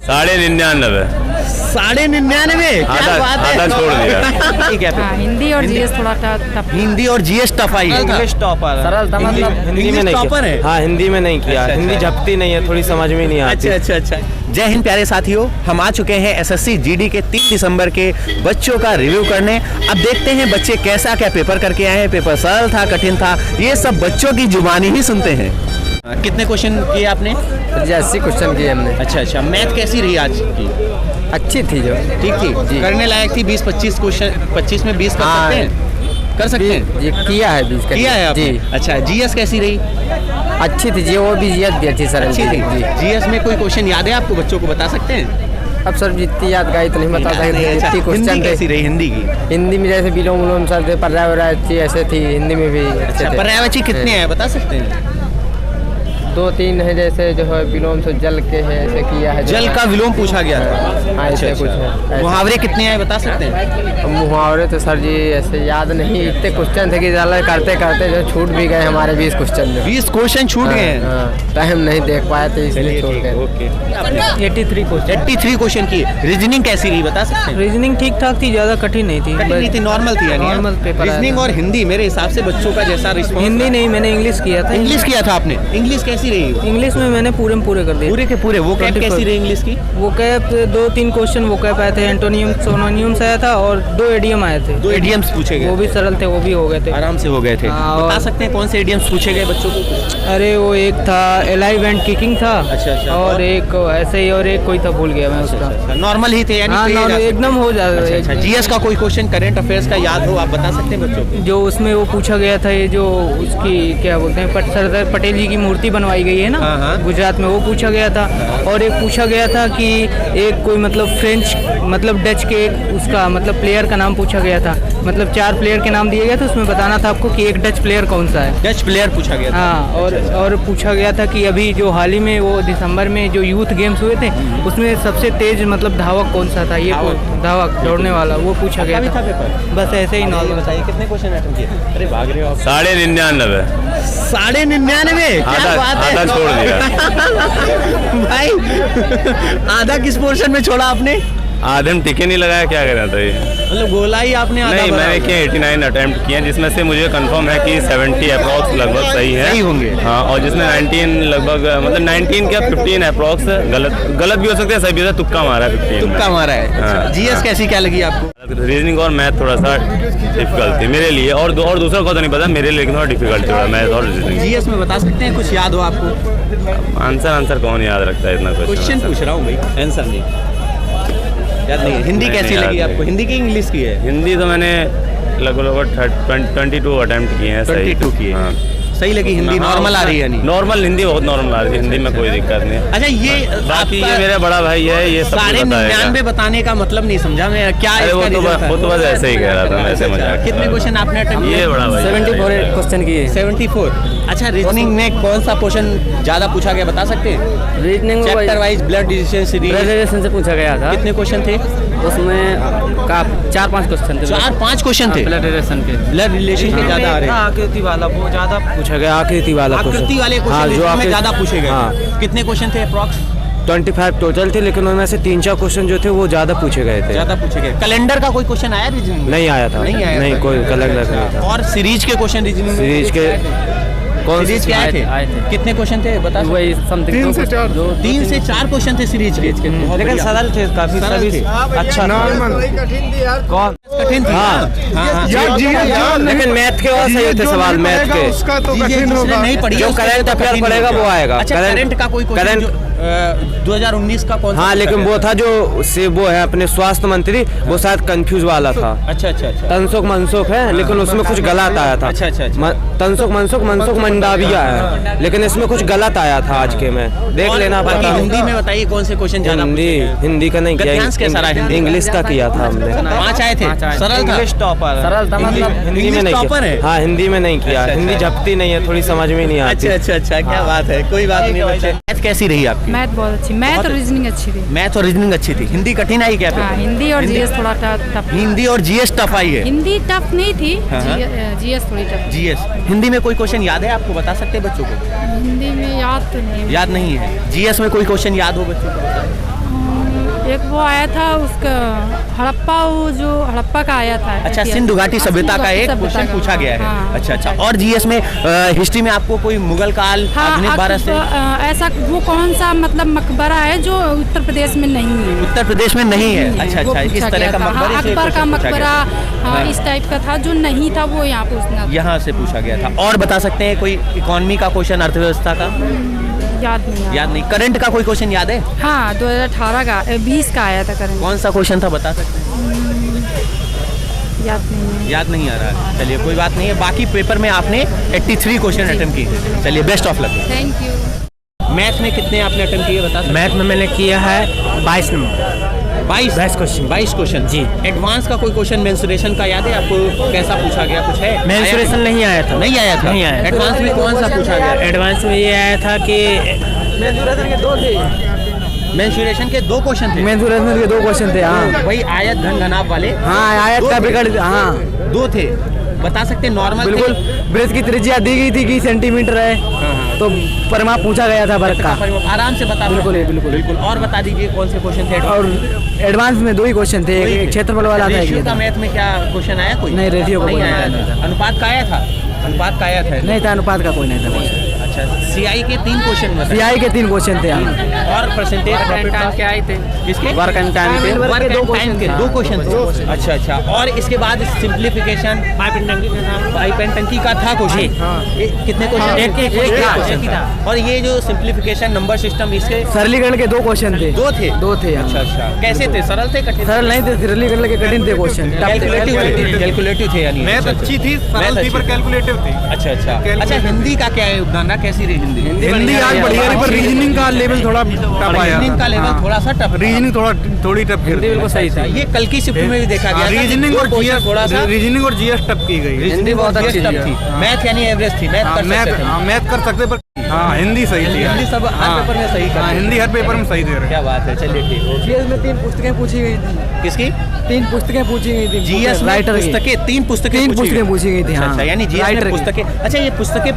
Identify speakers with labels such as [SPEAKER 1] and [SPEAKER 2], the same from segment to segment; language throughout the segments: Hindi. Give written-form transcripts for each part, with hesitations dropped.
[SPEAKER 1] 99।
[SPEAKER 2] 99.5? क्या बात है,
[SPEAKER 1] आधा छोड़ दिया।
[SPEAKER 2] ठीक है।
[SPEAKER 3] हाँ, हिंदी और जीएस थोड़ा टफ।
[SPEAKER 2] हिंदी और जीएस टफ आई है।
[SPEAKER 4] इंग्लिश टॉपर
[SPEAKER 5] सरल था मतलब
[SPEAKER 4] हिंदी में नहीं
[SPEAKER 2] टॉपर है।
[SPEAKER 4] हाँ हिंदी में नहीं किया।
[SPEAKER 2] अच्छा,
[SPEAKER 4] हिंदी
[SPEAKER 2] अच्छा।
[SPEAKER 4] झपती नहीं है, थोड़ी समझ में नहीं आती।
[SPEAKER 2] अच्छा। जय हिंद प्यारे साथियों, हम आ चुके हैं एसएससी जीडी के 3 दिसंबर के बच्चों का रिव्यू करने। अब देखते हैं बच्चे कैसा क्या पेपर करके आए हैं। पेपर सरल था, कठिन था, ये सब बच्चों की जुबानी ही सुनते हैं। कितने क्वेश्चन किए आपने?
[SPEAKER 5] 80 क्वेश्चन किए हमने।
[SPEAKER 2] अच्छा, मैथ कैसी रही आज की?
[SPEAKER 5] अच्छी थी जो।
[SPEAKER 2] ठीक थी, करने लायक थी। 20-25 क्वेश्चन, 25 में 20 कर
[SPEAKER 5] हाँ।
[SPEAKER 2] सकते हैं? कर सकते हैं?
[SPEAKER 5] जी किया है 20 का।
[SPEAKER 2] किया है आपने?
[SPEAKER 5] जी।
[SPEAKER 2] अच्छा, जीएस कैसी रही?
[SPEAKER 5] अच्छी थी जी, वो भी जीएस भी अच्छी सरल
[SPEAKER 2] अच्छी थी।
[SPEAKER 5] जी।
[SPEAKER 2] जीएस में कोई क्वेश्चन याद है आपको? बच्चों को बता सकते हैं?
[SPEAKER 5] अब सर जितनी याद गई तो नहीं बता सकते।
[SPEAKER 2] अच्छा,
[SPEAKER 5] जितनी
[SPEAKER 2] हिंदी
[SPEAKER 5] क्वेश्चन
[SPEAKER 2] कैसी
[SPEAKER 5] थे
[SPEAKER 2] रही हिंदी की?
[SPEAKER 5] हिंदी में जैसे विलोम विलोम सर थे, पर्यावरण अच्छी ऐसे थी। हिंदी में भी अच्छे
[SPEAKER 2] अच्छा,
[SPEAKER 5] थे।
[SPEAKER 2] पर्यायवाची कितने हैं बता सकते हैं?
[SPEAKER 5] 2-3 है, जैसे जो है विलोम से जल के है ऐसे किया है।
[SPEAKER 2] जल का विलोम पूछा गया था।
[SPEAKER 5] हाँ ऐसे कुछ है ऐसे।
[SPEAKER 2] मुहावरे कितने आए बता सकते हैं?
[SPEAKER 5] अब मुहावरे तो सर जी ऐसे याद नहीं, इतने क्वेश्चन थे कि ज़्यादा करते करते जो छूट भी गए हमारे 20 क्वेश्चन में।
[SPEAKER 2] 20 क्वेश्चन छूट गए हैं।
[SPEAKER 5] टाइम नहीं देख पाए थे इसलिए छोड़ गए।
[SPEAKER 2] ओके।
[SPEAKER 6] 83 क्वेश्चन।
[SPEAKER 2] 83 क्वेश्चन की। रीजनिंग कैसी रही बता सकते हैं?
[SPEAKER 6] रीजनिंग ठीक ठाक थी, ज़्यादा कठिन नहीं थी।
[SPEAKER 2] कठिन नहीं थी, नॉर्मल थी यानी।
[SPEAKER 6] नॉर्मल पेपर आया
[SPEAKER 2] रीजनिंग
[SPEAKER 6] था।
[SPEAKER 2] और हिंदी मेरे हिसाब से बच्चों का जैसा रिस्पॉन्स।
[SPEAKER 6] हिंदी नहीं, मैंने इंग्लिश किया था।
[SPEAKER 2] इंग्लिश किया था आपने? इंग्लिश कैसी रही?
[SPEAKER 6] इंग्लिश में मैंने पूरे कर दिए।
[SPEAKER 2] पूरे के पूरे। वो कैप
[SPEAKER 6] 24
[SPEAKER 2] कैसी रही इंग्लिश की?
[SPEAKER 6] वो कैप 2-3 क्वेश्चन वो कैप आए थे, एंटोनियम सोनोनियम्स आया था और 2 एडियम आए थे।
[SPEAKER 2] 2 एडियम्स पूछे
[SPEAKER 6] वो
[SPEAKER 2] गए,
[SPEAKER 6] भी सरल थे, वो भी हो गए थे,
[SPEAKER 2] आराम से हो गए थे।
[SPEAKER 6] हाँ,
[SPEAKER 2] बता
[SPEAKER 6] और-
[SPEAKER 2] सकते हैं कौन से एडियम्स पूछे गए बच्चों को?
[SPEAKER 6] अरे वो एक था एलाइव एंड किकिंग था।
[SPEAKER 2] अच्छा,
[SPEAKER 6] और एक ऐसे ही, और एक कोई था भूल गया मैं उसका।
[SPEAKER 2] नॉर्मल ही थे यानी?
[SPEAKER 6] हाँ,
[SPEAKER 2] पेज आ सकते?
[SPEAKER 6] एकदम हो
[SPEAKER 2] अच्छा,
[SPEAKER 6] जाता।
[SPEAKER 2] जीएस का कोई क्वेश्चन करंट अफेयर्स का याद हो आप बता सकते हैं बच्चों को?
[SPEAKER 6] जो उसमें वो पूछा गया था, ये जो उसकी क्या बोलते हैं, सरदार पटेल जी की मूर्ति बनवाई गई है ना
[SPEAKER 2] हाँ।
[SPEAKER 6] गुजरात में, वो पूछा गया था। और एक पूछा गया था कि एक कोई मतलब फ्रेंच मतलब डच के एक उसका मतलब प्लेयर का नाम पूछा गया था। मतलब 4 प्लेयर के नाम दिए गए थे, उसमें बताना था आपको कि एक डच प्लेयर कौन सा है।
[SPEAKER 2] डच प्लेयर पूछा गया था।
[SPEAKER 6] हाँ, और पूछा गया था कि अभी जो हाल ही में वो दिसंबर में जो यूथ गेम्स हुए थे, उसमें सबसे तेज मतलब धावक कौन सा था, ये धावक दौड़ने वाला, वो पूछा गया
[SPEAKER 2] था पेपर।
[SPEAKER 6] बस ऐसे ही नॉर्मल।
[SPEAKER 2] बताइए कितने क्वेश्चन अटेम्प्ट किए? अरे भाग रहे हो आप।
[SPEAKER 1] 99।
[SPEAKER 2] 99.5? क्या बात है,
[SPEAKER 1] आधा छोड़ दिया।
[SPEAKER 2] भाई आधा किस पोर्शन में छोड़ा आपने?
[SPEAKER 1] आधे में टिके नहीं लगाया, क्या करना था ये?
[SPEAKER 2] मतलब गोला ही आपने आधा
[SPEAKER 1] नहीं,
[SPEAKER 2] भरा
[SPEAKER 1] मैंने
[SPEAKER 2] होगा।
[SPEAKER 1] किए 89 अटेम्प्ट किए हैं, जिसमें से मुझे कंफर्म है कि 70 अप्रॉक्स लगभग सही है।
[SPEAKER 2] सही होंगे।
[SPEAKER 1] हाँ, और जिसमें 19 लगभग मतलब 19 क्या 15 अप्रॉक्स गलत भी हो सकते हैं, सही भी हो सकता है, तुक्का मारा है 15 में।
[SPEAKER 2] तुक्का मारा है।
[SPEAKER 1] हाँ।
[SPEAKER 2] जीएस कैसी क्या लगी आपको?
[SPEAKER 1] रीजनिंग और मैथ थोड़ा सा डिफिकल्ट थी मेरे लिए, और दूसरा को तो नहीं पता, मेरे लिए लेकिन थोड़ा डिफिकल्ट थोड़ा मैथ और रीजनिंग।
[SPEAKER 2] जीएस में बता सकते हैं कुछ याद हो आपको?
[SPEAKER 1] आंसर कौन याद रखता है इतना
[SPEAKER 2] क्वेश्चन पूछ रहा हूँ भाई, आंसर नहीं याद नहीं है। हिंदी
[SPEAKER 1] नहीं,
[SPEAKER 2] कैसी
[SPEAKER 1] याद
[SPEAKER 2] लगी
[SPEAKER 1] नहीं।
[SPEAKER 2] आपको? हिंदी की इंग्लिश की है?
[SPEAKER 1] हिंदी तो मैंने लगभग 22 अटेम्प्ट किए हैं। सही
[SPEAKER 2] 22 किए।
[SPEAKER 1] हाँ।
[SPEAKER 2] सही लगी हिंदी?
[SPEAKER 1] हाँ,
[SPEAKER 2] नॉर्मल आ रही है? नहीं
[SPEAKER 1] नॉर्मल हिंदी बहुत नॉर्मल आ रही है, हिंदी में कोई दिक्कत नहीं है।
[SPEAKER 2] अच्छा, ये
[SPEAKER 1] बाकी
[SPEAKER 2] आपका
[SPEAKER 1] ये मेरा बड़ा भाई है, ये सब कुछ बताएगा।
[SPEAKER 2] 99 बताने का मतलब नहीं समझा मैं, क्या
[SPEAKER 1] अरे वो
[SPEAKER 2] इसका
[SPEAKER 1] तो
[SPEAKER 2] result है?
[SPEAKER 1] वो तो बस ऐसे ही कह रहा था, मैं ऐसे मजाक।
[SPEAKER 2] कितने क्वेश्चन आपने अटेम्प्ट किए?
[SPEAKER 1] ये बड़ा भाई
[SPEAKER 5] 74 क्वेश्चन किए।
[SPEAKER 2] 74। अच्छा, रीजनिंग में कौन सा क्वेश्चन ज्यादा पूछा गया बता सकते हैं?
[SPEAKER 5] रीजनिंग में
[SPEAKER 2] chapter wise blood decision series
[SPEAKER 5] graduation से पूछा गया था।
[SPEAKER 2] कितने क्वेश्चन थे?
[SPEAKER 5] उसमें का 4-5 क्वेश्चन थे।
[SPEAKER 2] 4-5 क्वेश्चन थे।
[SPEAKER 5] ब्लड रिलेशन के।
[SPEAKER 2] ब्लड रिलेशन के ज्यादा आ रहे हैं।
[SPEAKER 6] आकृति वाला वो ज़्यादा
[SPEAKER 4] पूछा गया आकृति वाला
[SPEAKER 2] आकृति वाले क्वेश्चन
[SPEAKER 4] जो
[SPEAKER 2] में ज्यादा पूछे गए।
[SPEAKER 4] हाँ।
[SPEAKER 2] कितने क्वेश्चन थे अप्रॉक्स?
[SPEAKER 4] 25 टोटल थे, लेकिन उनमें से 3-4 क्वेश्चन जो थे वो ज्यादा पूछे गए थे।
[SPEAKER 2] ज्यादा पूछे गए। कैलेंडर का कोई क्वेश्चन आया रीजनिंग में?
[SPEAKER 4] नहीं आया था।
[SPEAKER 2] नहीं आया था।
[SPEAKER 4] कोई कैलेंडर नहीं था।
[SPEAKER 2] और सीरीज के क्वेश्चन रीजनिंग में?
[SPEAKER 4] सीरीज के कौन
[SPEAKER 2] सीरीज के आए
[SPEAKER 5] आए
[SPEAKER 2] थे?
[SPEAKER 5] थे।
[SPEAKER 2] कितने क्वेश्चन थे बता सकते?
[SPEAKER 5] वही समथिंग
[SPEAKER 2] 3 से 4 क्वेश्चन थे सीरीज के। बहुत
[SPEAKER 4] लेकिन
[SPEAKER 2] बढ़िया।
[SPEAKER 4] सरल थे काफी,
[SPEAKER 2] सरल
[SPEAKER 4] सभी
[SPEAKER 2] थे।
[SPEAKER 4] अच्छा कौन
[SPEAKER 2] कठिन थी। हाँ।
[SPEAKER 4] लेकिन मैथ के और सही होते सवाल, मैथ के
[SPEAKER 7] उसका तो
[SPEAKER 2] जी,
[SPEAKER 7] कठिन
[SPEAKER 2] जिसने
[SPEAKER 7] होगा।
[SPEAKER 2] नहीं पढ़ी है,
[SPEAKER 4] जो
[SPEAKER 2] उसके
[SPEAKER 4] करंट
[SPEAKER 2] लिए तो
[SPEAKER 4] अफेयर
[SPEAKER 2] कठिन
[SPEAKER 4] पढ़ेगा
[SPEAKER 2] हो
[SPEAKER 4] वो
[SPEAKER 2] गया।
[SPEAKER 4] आएगा।
[SPEAKER 2] अच्छा, करंट का कोई क्वेश्चन 2019 का कौन सा?
[SPEAKER 4] हाँ, लेकिन वो था जो से वो है अपने स्वास्थ्य मंत्री, वो शायद कंफ्यूज वाला था।
[SPEAKER 2] अच्छा।
[SPEAKER 4] तनसुख मनसुख है, लेकिन उसमें कुछ गलत आया था।
[SPEAKER 2] अच्छा।
[SPEAKER 4] तनसुख मनसुख मंडाविया है, लेकिन इसमें कुछ गलत आया था आज के में, देख
[SPEAKER 2] और
[SPEAKER 4] लेना
[SPEAKER 2] बाकी
[SPEAKER 4] पड़ता।
[SPEAKER 2] हिंदी में बताइए कौन से क्वेश्चन ज्यादा पूछे गए?
[SPEAKER 4] हिंदी का नहीं
[SPEAKER 2] गद्यांश कैसा रहा
[SPEAKER 4] किया,
[SPEAKER 2] हिंदी?
[SPEAKER 4] इंग्लिश का किया था हमने।
[SPEAKER 2] 5 आए थे। सरल था।
[SPEAKER 4] इंग्लिश टॉपर
[SPEAKER 5] सरल था मतलब
[SPEAKER 4] हिंदी में नहीं
[SPEAKER 2] टॉपर है?
[SPEAKER 4] किया। हाँ, हिंदी में नहीं किया।
[SPEAKER 2] अच्छा।
[SPEAKER 4] हिंदी झपती नहीं है, थोड़ी समझ में नहीं आती।
[SPEAKER 2] अच्छा, क्या बात है, कोई बात नहीं बच्चे। मैथ कैसी रही आपकी?
[SPEAKER 3] मैथ बहुत अच्छी, मैथ और रीजनिंग अच्छी थी।
[SPEAKER 2] मैथ और रीजनिंग अच्छी थी। हिंदी कठिन आई क्या?
[SPEAKER 3] हाँ, हिंदी और जीएस थोड़ा टफ।
[SPEAKER 2] हिंदी और जीएस टफ आई है।
[SPEAKER 3] हिंदी टफ नहीं थी,
[SPEAKER 2] हाँ।
[SPEAKER 3] जीएस थोड़ी टफ।
[SPEAKER 2] जीएस हिंदी में कोई क्वेश्चन याद है आपको? बता सकते हैं बच्चों को?
[SPEAKER 3] हिंदी में याद तो नहीं।
[SPEAKER 2] याद नहीं है। जीएस में कोई क्वेश्चन याद हो बच्चों को?
[SPEAKER 3] वो आया था उसका हड़प्पा, वो जो हड़प्पा का आया था।
[SPEAKER 2] अच्छा,
[SPEAKER 3] इतिहास।
[SPEAKER 2] सिंधु घाटी सभ्यता का एक
[SPEAKER 3] सभ्यता
[SPEAKER 2] क्वेश्चन
[SPEAKER 3] का।
[SPEAKER 2] पूछा गया है।
[SPEAKER 3] हाँ।
[SPEAKER 2] अच्छा अच्छा। और जीएस में हिस्ट्री में आपको कोई मुगल काल, आधुनिक भारत से?
[SPEAKER 3] ऐसा वो कौन सा मतलब मकबरा है जो उत्तर प्रदेश में नहीं है?
[SPEAKER 2] उत्तर प्रदेश में नहीं है। अच्छा
[SPEAKER 3] वो
[SPEAKER 2] अच्छा, इस
[SPEAKER 3] पूछा
[SPEAKER 2] तरह
[SPEAKER 3] गया
[SPEAKER 2] का
[SPEAKER 3] था।
[SPEAKER 2] मकबरे
[SPEAKER 3] हाँ,
[SPEAKER 2] से
[SPEAKER 3] अकबर का
[SPEAKER 2] क्वेश्चन पूछा
[SPEAKER 3] मकबरा,
[SPEAKER 2] गया।
[SPEAKER 3] हाँ, इस टाइप का था जो नहीं था, वो यहाँ पूछना था।
[SPEAKER 2] यहाँ से पूछा गया था। और बता सकते हैं कोई इकोनॉमी का क्वेश्चन, अर्थव्यवस्था का?
[SPEAKER 3] याद नहीं आ रहा।
[SPEAKER 2] याद नहीं। करंट का कोई क्वेश्चन याद है?
[SPEAKER 3] हाँ, 2018 का 20 का आया था करंट।
[SPEAKER 2] कौन सा क्वेश्चन था, बता सकते हैं?
[SPEAKER 3] याद नहीं है।
[SPEAKER 2] याद नहीं आ रहा। चलिए कोई बात नहीं है। बाकी पेपर में आपने 83 क्वेश्चन अटेम्प्ट किए। चलिए best of luck.
[SPEAKER 3] Thank you.
[SPEAKER 2] Math में कितने आपने अटेम्प्ट किए, बता सकते हैं?
[SPEAKER 7] मैथ में मैंने किया है 22 नंबर।
[SPEAKER 2] 22
[SPEAKER 7] क्वेश्चन।
[SPEAKER 2] 22 क्वेश्चन
[SPEAKER 7] जी।
[SPEAKER 2] एडवांस का कोई क्वेश्चन मेंसुरेशन का याद है आपको? कैसा पूछा गया, कुछ है?
[SPEAKER 7] मेंसुरेशन नहीं आया था।
[SPEAKER 2] नहीं आया था।
[SPEAKER 7] नहीं आया था।
[SPEAKER 2] एडवांस में कौन सा पूछा गया?
[SPEAKER 7] एडवांस में ये आया था कि
[SPEAKER 2] मेंसुरेशन के 2 क्वेश्चन थे।
[SPEAKER 4] मेंसुरेशन के 2 क्वेश्चन थे। हाँ
[SPEAKER 2] वही आयत घन घनाभ वाले।
[SPEAKER 4] हाँ, आयत का बिगड़, हाँ
[SPEAKER 2] 2 थे। बता सकते हैं नॉर्मल?
[SPEAKER 4] बिल्कुल। ब्रिज की त्रिज्या दी गई थी कि सेंटीमीटर है, तो परिमाप पूछा गया था वर्ग का।
[SPEAKER 2] आराम से बता।
[SPEAKER 4] बिल्कुल
[SPEAKER 2] बिल्कुल बिल्कुल। और बता दीजिए कौन से क्वेश्चन थे?
[SPEAKER 4] और एडवांस में 2 ही क्वेश्चन थे, एक क्षेत्रफल वाला था,
[SPEAKER 2] रेशियो
[SPEAKER 4] एक
[SPEAKER 2] का मैथ में क्या क्वेश्चन आया कोई?
[SPEAKER 4] नहीं, रेशियो का
[SPEAKER 2] नहीं
[SPEAKER 4] कोई
[SPEAKER 2] आया
[SPEAKER 4] नहीं
[SPEAKER 2] था। अनुपात का आया था? अनुपात का आया था?
[SPEAKER 4] नहीं था, अनुपात का कोई नहीं था।
[SPEAKER 2] अच्छा, सीआई के 3 क्वेश्चन बताइए।
[SPEAKER 4] सीआई के 3 क्वेश्चन थे। हाँ,
[SPEAKER 2] और परसेंटेज प्रॉफिट के आए थे? किसके? वर्क एंड टाइम के। वर्क एंड टाइम के 2 क्वेश्चन थे। अच्छा अच्छा। और इसके बाद सिंप्लीफिकेशन, पाइप एंड टंकी का था क्वेश्चन। कितने क्वेश्चन? एक क्वेश्चन था। और ये जो सिंप्लीफिकेशन नंबर सिस्टम, इसके
[SPEAKER 4] सरलीकरण के 2 क्वेश्चन थे।
[SPEAKER 2] 2 थे।
[SPEAKER 4] 2 थे।
[SPEAKER 2] अच्छा अच्छा। कैसे थे? सरल थे, कठिन?
[SPEAKER 4] सरल नहीं थे, सरलीकरण के कठिन थे क्वेश्चन।
[SPEAKER 2] कैलकुलेटिव थे यानी।
[SPEAKER 8] मैथ अच्छी थी, सरल थी पर कैलकुलेटिव थी।
[SPEAKER 2] अच्छा अच्छा। अच्छा, हिंदी का क्या योगदान रहा? कैसी रही हिंदी?
[SPEAKER 8] हिंदी आज बढ़िया रही, पर रीजनिंग का लेवल थोड़ा टफ आया।
[SPEAKER 2] रीजनिंग का लेवल थोड़ा सा टफ।
[SPEAKER 8] रीजनिंग थोड़ी टफ। हिंदी बिल्कुल सही थी।
[SPEAKER 2] ये कल की शिफ्ट में भी देखा गया।
[SPEAKER 8] रीजनिंग और जीएस
[SPEAKER 2] थोड़ा सा
[SPEAKER 8] रीजनिंग और जीएस टफ की गई।
[SPEAKER 2] हिंदी बहुत अच्छी थी। मैथ यानी एवरेज थी।
[SPEAKER 8] मैथ कर सकते पर हाँ हिंदी सही थी।
[SPEAKER 2] हिंदी सब हर पेपर में सही कर।
[SPEAKER 8] हिंदी हर पेपर में सही दे रहे।
[SPEAKER 2] क्या बात है। चलिए ठीक है।
[SPEAKER 4] जीएस में 3 पुस्तकें पूछी गई थी।
[SPEAKER 2] किसकी?
[SPEAKER 4] 3 पुस्तकें पूछी गई थी।
[SPEAKER 2] जीएस में पुस्तकें 3 पुस्तकें
[SPEAKER 4] पूछी गई थी।
[SPEAKER 2] अच्छा
[SPEAKER 4] हाँ।
[SPEAKER 2] अच्छा, यानी जीएस में पुस्तकें। अच्छा, ये पुस्तकें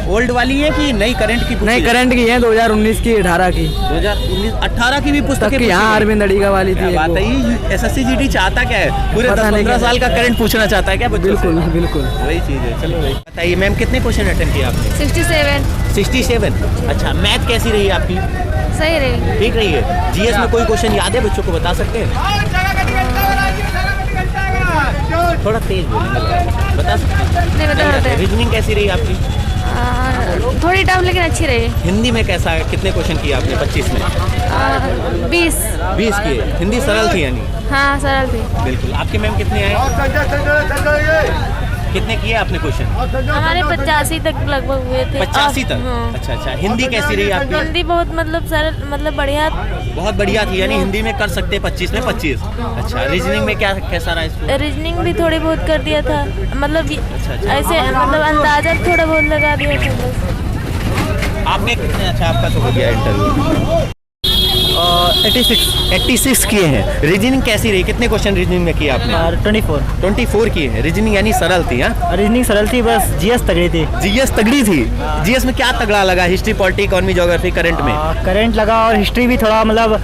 [SPEAKER 2] ओल्ड वाली है कि नई करंट की?
[SPEAKER 4] नहीं, करंट की है, 2019 की, 18 की।
[SPEAKER 2] 2019 18 की भी पुस्तकें?
[SPEAKER 4] यहाँ अरविंद अड़ीगा वाली थी।
[SPEAKER 2] बात है। ये एसएससी जीडी चाहता क्या है? पूरे 10-15 साल का करंट पूछना चाहता है क्या बच्चों से?
[SPEAKER 4] बिल्कुल बिल्कुल
[SPEAKER 2] वही चीज है। चलो भाई बताइए मैम, कितने क्वेश्चन अटेम्प्ट किए आपने?
[SPEAKER 3] 67
[SPEAKER 2] 67। अच्छा, मैथ कैसी रही आपकी?
[SPEAKER 3] सही रही।
[SPEAKER 2] ठीक रही है। जीएस में कोई क्वेश्चन याद है बच्चों को, बता सकते हैं? थोड़ा तेज बोलिए, बता सकते
[SPEAKER 3] नहीं बता
[SPEAKER 2] हैं?
[SPEAKER 3] सकते।
[SPEAKER 2] रीजनिंग कैसी रही आपकी?
[SPEAKER 3] थोड़ी टफ लेकिन अच्छी रही।
[SPEAKER 2] हिंदी में कैसा है? कितने क्वेश्चन किए आपने 25 में? 20 किए। हिंदी सरल थी यानी?
[SPEAKER 3] हाँ, सरल थी।
[SPEAKER 2] बिल्कुल। आपके मैम कितने आए? कितने किए आपने क्वेश्चन?
[SPEAKER 9] हमारे 85 तक लगभग हुए थे।
[SPEAKER 2] 85 तक? अच्छा अच्छा। हिंदी कैसी रही आपकी?
[SPEAKER 9] हिंदी बहुत मतलब सरल, मतलब बढ़िया।
[SPEAKER 2] बहुत बढ़िया थी, यानी हिंदी में कर सकते 25 में 25। अच्छा, रीजनिंग में क्या कैसा रहा इसको?
[SPEAKER 9] रीजनिंग भी थोड़ी बहुत कर दिया था, मतलब
[SPEAKER 2] अच्छा।
[SPEAKER 9] ऐसे मतलब अंदाजा थोड़ा बहुत लगा दिया था बस।
[SPEAKER 2] आपने कितने? अच्छा, आपका तो हो गया इंटरव्यू। 86 किए हैं। रीजनिंग कैसी रही? कितने क्वेश्चन रीजनिंग में किए आपने? 24 किए हैं। रीजनिंग यानी सरल थी? हाँ,
[SPEAKER 7] रीजनिंग सरल थी, बस जीएस तगड़ी थी।
[SPEAKER 2] जीएस तगड़ी थी। जीएस में क्या तगड़ा लगा? History, polity, economy, geography, current में?
[SPEAKER 7] करंट लगा, और हिस्ट्री भी थोड़ा मतलब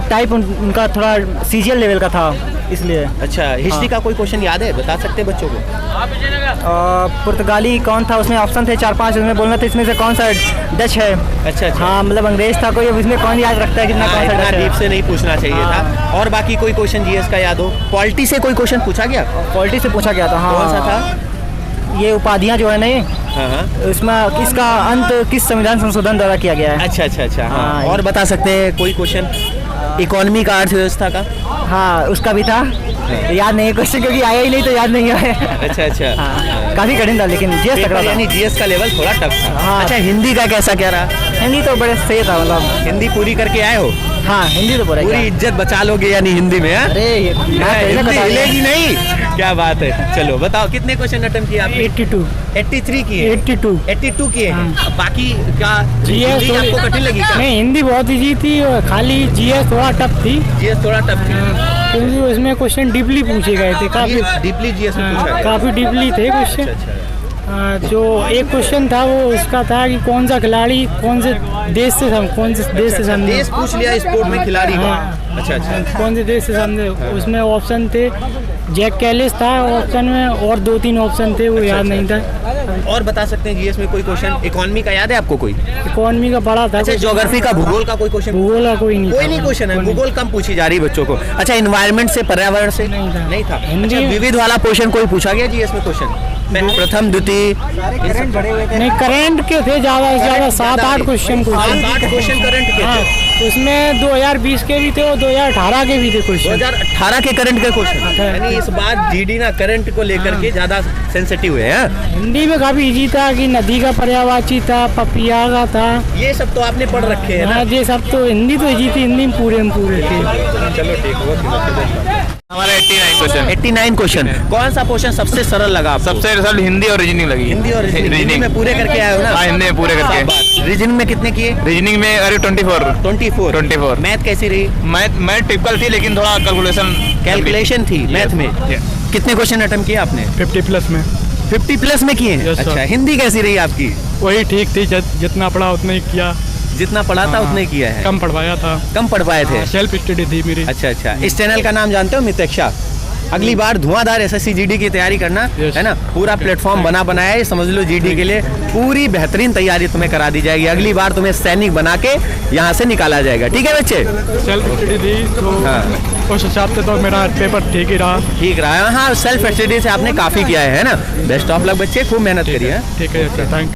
[SPEAKER 7] टाइप उनका थोड़ा सीजीएल लेवल का था, इसलिए।
[SPEAKER 2] अच्छा, हिस्ट्री का कोई क्वेश्चन याद है? बता सकते हैं बच्चों को?
[SPEAKER 7] पुर्तगाली कौन था, उसमें ऑप्शन थे 4-5, उसमें बोलना था इसमें से कौन सा डच है।
[SPEAKER 2] अच्छा अच्छा।
[SPEAKER 7] हाँ, मतलब अंग्रेज था कोई, इसमें कौन याद रखता है कितना कौन सा
[SPEAKER 2] इतना
[SPEAKER 7] डच
[SPEAKER 2] डीप
[SPEAKER 7] है।
[SPEAKER 2] से नहीं पूछना चाहिए था। और बाकी कोई क्वेश्चन जीएस का याद हो? पॉलिटी से कोई क्वेश्चन पूछा गया?
[SPEAKER 7] पॉलिटी से पूछा गया था। हाँ,
[SPEAKER 2] कौन सा था?
[SPEAKER 7] ये उपाधियाँ जो है ना, ये
[SPEAKER 2] हाँ,
[SPEAKER 7] इसमें इसका अंत किस संविधान संशोधन द्वारा किया गया है।
[SPEAKER 2] अच्छा अच्छा अच्छा। हाँ।
[SPEAKER 7] हाँ,
[SPEAKER 2] और बता सकते हैं कोई क्वेश्चन इकोनॉमी का, अर्थव्यवस्था का?
[SPEAKER 7] हाँ, उसका भी था। याद नहीं क्वेश्चन, क्योंकि आया ही नहीं तो याद नहीं है।
[SPEAKER 2] अच्छा अच्छा।
[SPEAKER 7] हाँ, काफी कठिन था, लेकिन जीएस तक
[SPEAKER 2] पेपर
[SPEAKER 7] था।
[SPEAKER 2] यानी जीएस का लेवल थोड़ा टफ था।
[SPEAKER 7] हाँ।
[SPEAKER 2] अच्छा, हिंदी का कैसा क्या रहा?
[SPEAKER 7] हिंदी तो बड़े सही था, मतलब।
[SPEAKER 2] हिंदी पूरी करके आए हो?
[SPEAKER 7] हाँ, हिंदी तो पूरा
[SPEAKER 2] पूरी इज्जत बचा लोगे यानी हिंदी में? हाँ?
[SPEAKER 7] अरे
[SPEAKER 2] हिंदी हिलेगी नहीं। क्या बात है। चलो बताओ, कितने क्वेश्चन अटेम्प्ट किए आपने?
[SPEAKER 7] 82
[SPEAKER 2] किए।
[SPEAKER 7] 82
[SPEAKER 2] किए हैं। बाकी क्या हिंदी आपको कठिन लगी क्या?
[SPEAKER 7] नहीं, हिंदी बहुत इजी थी, खाली जीएस थोड़ा टफ थी,
[SPEAKER 2] जीएस थोड़ा टफ थी,
[SPEAKER 7] क्योंकि उसमें क्वेश्चन डीपली पूछे गए थे, काफी
[SPEAKER 2] डीपली जीएस में पूछा गया।
[SPEAKER 7] काफी डीपली थे क्वेश्चन।
[SPEAKER 2] अच्छा अच्छा।
[SPEAKER 7] जो एक क्वेश्चन था वो उसका था कि कौन सा खिलाड़ी कौन से देश से सामने
[SPEAKER 2] देश पूछ लिया स्पोर्ट में खिलाड़ी का।
[SPEAKER 7] हाँ।
[SPEAKER 2] अच्छा
[SPEAKER 7] कौन से देश से सामने, उसमें ऑप्शन थे जैक कैलिस था ऑप्शन में और 2-3 ऑप्शन थे वो याद नहीं था।
[SPEAKER 2] और बता सकते हैं जीएस में कोई क्वेश्चन? इकोनॉमी का याद है आपको कोई?
[SPEAKER 7] इकोनॉमी का बड़ा था।
[SPEAKER 2] अच्छा, ज्योग्राफी का, भूगोल का कोई क्वेश्चन?
[SPEAKER 7] भूगोल का कोई नहीं
[SPEAKER 2] क्वेश्चन है, भूगोल कम पूछी जा रही है बच्चों को। अच्छा, एनवायरनमेंट से, पर्यावरण से नहीं था।
[SPEAKER 7] हिंदी-
[SPEAKER 2] अच्छा, विविध वाला पोर्शन कोई पूछा गया जीएस में क्वेश्चन? प्रथम द्वितीय
[SPEAKER 7] नहीं, करंट के थे ज़्यादा से ज़्यादा 7-8 क्वेश्चन।
[SPEAKER 2] 8 क्वेश्चन करंट के
[SPEAKER 7] हाँ,
[SPEAKER 2] थे।
[SPEAKER 7] उसमें 2020 के भी थे और 2018 के भी थे क्वेश्चन।
[SPEAKER 2] 2018 के करंट के क्वेश्चन, यानी इस बार जीडी ना करंट को लेकर के ज्यादा सेंसिटिव है। हाँ?
[SPEAKER 7] हिंदी में काफी इजी था कि नदी का पर्यायवाची था, पपिया का था।
[SPEAKER 2] ये सब तो आपने पढ़ रखे हैं ना?
[SPEAKER 7] हाँ, ये सब तो हिंदी तो इजी थी, हिंदी में पूरे थे।
[SPEAKER 2] चलो ठीक है।
[SPEAKER 1] हमारा 89 क्वेश्चन।
[SPEAKER 2] 89 क्वेश्चन। कौन सा क्वेश्चन सबसे सरल लगा आपको?
[SPEAKER 1] सबसे सरल हिंदी और रीजनिंग लगी।
[SPEAKER 2] हिंदी और रीजनिंग में पूरे करके आए हो ना?
[SPEAKER 1] हाँ, हिंदी में पूरे करके।
[SPEAKER 2] रीजनिंग में कितने किए?
[SPEAKER 1] रीजनिंग में अरे 24।
[SPEAKER 2] मैथ कैसी रही?
[SPEAKER 1] मैथ टिपिकल थी लेकिन थोड़ा
[SPEAKER 2] कैलकुलेशन थी मैथ में। कितने क्वेश्चन अटेम्प्ट किए आपने?
[SPEAKER 8] 50+ में।
[SPEAKER 2] 50+ में किए हैं? अच्छा, हिंदी कैसी रही आपकी?
[SPEAKER 8] वही ठीक थी, जितना पढ़ा उतना ही किया।
[SPEAKER 2] जितना पढ़ा था उतने किया है?
[SPEAKER 8] कम पढ़वाया था।
[SPEAKER 2] कम पढ़ पाए थे?
[SPEAKER 8] सेल्फ स्टडी थी मेरी।
[SPEAKER 2] अच्छा, इस चैनल का नाम जानते हो? मितेक्षा। अगली बार धुआंधार एसएससी जीडी की तैयारी करना है ना। पूरा प्लेटफॉर्म बनाया है, समझ लो जीडी के लिए पूरी बेहतरीन तैयारी तुम्हें करा दी जाएगी। अगली बार तुम्हें सैनिक बना के यहाँ से निकाला जाएगा। ठीक है बच्चे?
[SPEAKER 8] सेल्फ स्टडी थी तो उस हिसाब से तो मेरा पेपर ठीक ही रहा।
[SPEAKER 2] ठीक रहा। हाँ, सेल्फ स्टडी से आपने काफी किया है ना। बेस्ट ऑफ लक बच्चे, खूब मेहनत करिए।
[SPEAKER 8] ठीक है, थैंक